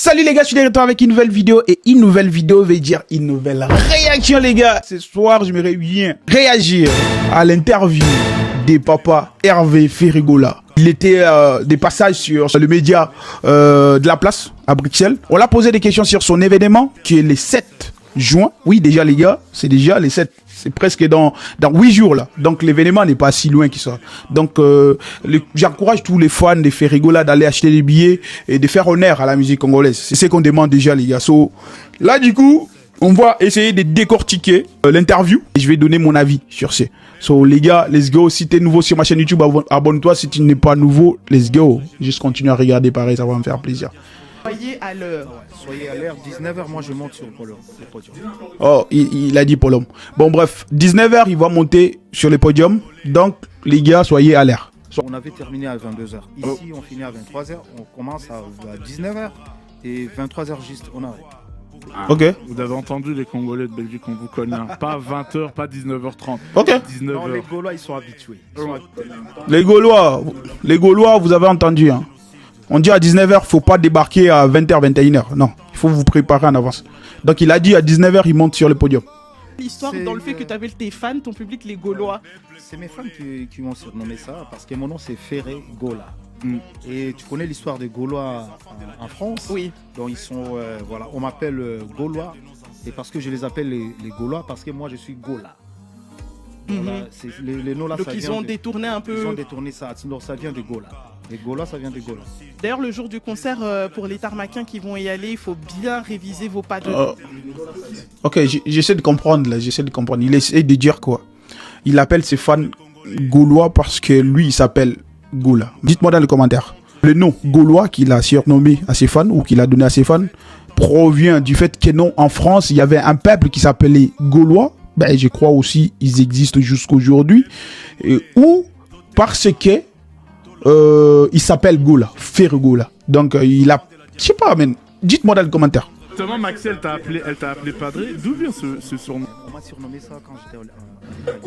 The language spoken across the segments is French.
Salut les gars, je suis de retour avec une nouvelle vidéo et une nouvelle vidéo veut dire une nouvelle réaction les gars. Ce soir, j'aimerais bien réagir à l'interview des papas Hervé Ferregola. Il était des passages sur le média de la place à Bruxelles. On l'a posé des questions sur son événement qui est le 7 juin. Oui déjà les gars, c'est déjà les 7. C'est presque dans 8 jours là. Donc l'événement n'est pas si loin qu'il soit. Donc j'encourage tous les fans de Ferregola d'aller acheter des billets et de faire honneur à la musique congolaise. C'est ce qu'on demande déjà les gars. So, là du coup, on va essayer de décortiquer l'interview et je vais donner mon avis sur ce. So les gars, let's go. Si t'es nouveau sur ma chaîne YouTube, abonne-toi. Si tu n'es pas nouveau, let's go. Juste continue à regarder pareil, ça va me faire plaisir. Soyez à l'heure. Soyez à l'heure, 19h, moi je monte sur le podium. Oh, il a dit podium. Bon bref, 19h, il va monter sur le podium. Donc, les gars, soyez à l'heure. On avait terminé à 22h. Ici, on finit à 23h. On commence à 19h. Et 23h juste, on arrête. Ok. Vous avez entendu les Congolais de Belgique, on vous connaît. Hein. Pas 20h, pas 19h30. Ok. 19h. Non, les Gaulois, ils sont habitués. Les Gaulois, vous avez entendu. Hein. On dit à 19h, faut pas débarquer à 20h, 21h. Non, il faut vous préparer en avance. Donc il a dit à 19h, il monte sur le podium. L'histoire dans le fait que tu avais tes fans, ton public, les Gaulois. C'est mes fans qui m'ont surnommé ça parce que mon nom c'est Ferregola. Et tu connais l'histoire des Gaulois en France? Oui. Donc ils sont, voilà, on m'appelle Gaulois. Et parce que je les appelle les Gaulois, parce que moi je suis Gola. Voilà, les noms là, Donc ça ils vient ont de- détourné un peu. Ils ont détourné ça, sinon ça vient de Gola. Les Gaulois, ça vient de Gola. D'ailleurs, le jour du concert, pour les Tarmakiens qui vont y aller, il faut bien réviser vos pas de... Ok, j'essaie de comprendre là, j'essaie de comprendre. Il essaie de dire quoi? Il appelle ses fans Gaulois parce que lui, il s'appelle Gola. Dites-moi dans les commentaires. Le nom Gaulois qu'il a surnommé à ses fans ou qu'il a donné à ses fans provient du fait que non, en France, il y avait un peuple qui s'appelait Gaulois. Ben, je crois aussi ils existent jusqu'aujourd'hui. Ou parce que il s'appelle Gola, Ferregola. Donc il a, je sais pas, mais dites-moi dans les commentaires. Justement, Maxi, elle t'a appelé Padré. D'où vient ce surnom? On m'a surnommé ça quand j'étais en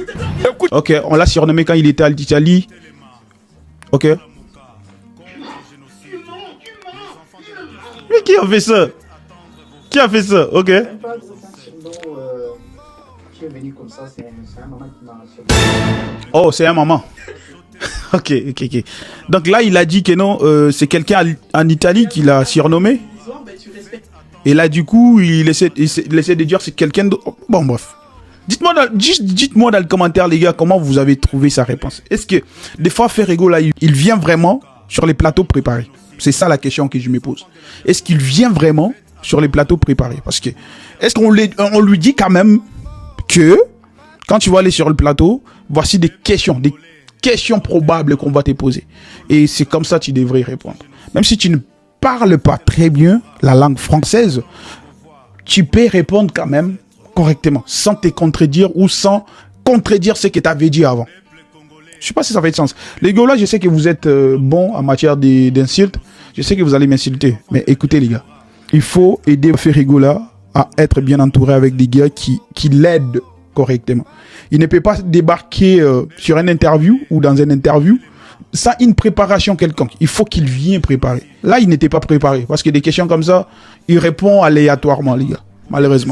Italie. Ok, on l'a surnommé quand il était à l'Italie. Ok. Mais qui a fait ça? Qui a fait ça? Ok. Oh, c'est un maman. Ok. Donc là, il a dit que non, c'est quelqu'un en Italie qui l'a surnommé. Et là, du coup, il essaie de dire c'est quelqu'un d'autre. Bon, bref. Dites-moi dans le commentaire, les gars, comment vous avez trouvé sa réponse. Est-ce que des fois, Ferregola, il vient vraiment sur les plateaux préparés? C'est ça la question que je me pose. Est-ce qu'il vient vraiment sur les plateaux préparés? Parce que, est-ce qu'on lui dit quand même que, quand tu vas aller sur le plateau, voici des questions probables qu'on va te poser. Et c'est comme ça que tu devrais répondre. Même si tu ne parles pas très bien la langue française, tu peux répondre quand même correctement, sans te contredire ou sans contredire ce que tu avais dit avant. Je sais pas si ça fait de sens. Les gars là, je sais que vous êtes bons en matière d'insultes. Je sais que vous allez m'insulter. Mais écoutez les gars, il faut aider Ferregola à être bien entouré avec des gars qui l'aident correctement. Il ne peut pas débarquer sur une interview ou dans une interview sans une préparation quelconque. Il faut qu'il vienne préparé. Là, il n'était pas préparé parce que des questions comme ça, il répond aléatoirement les gars, malheureusement.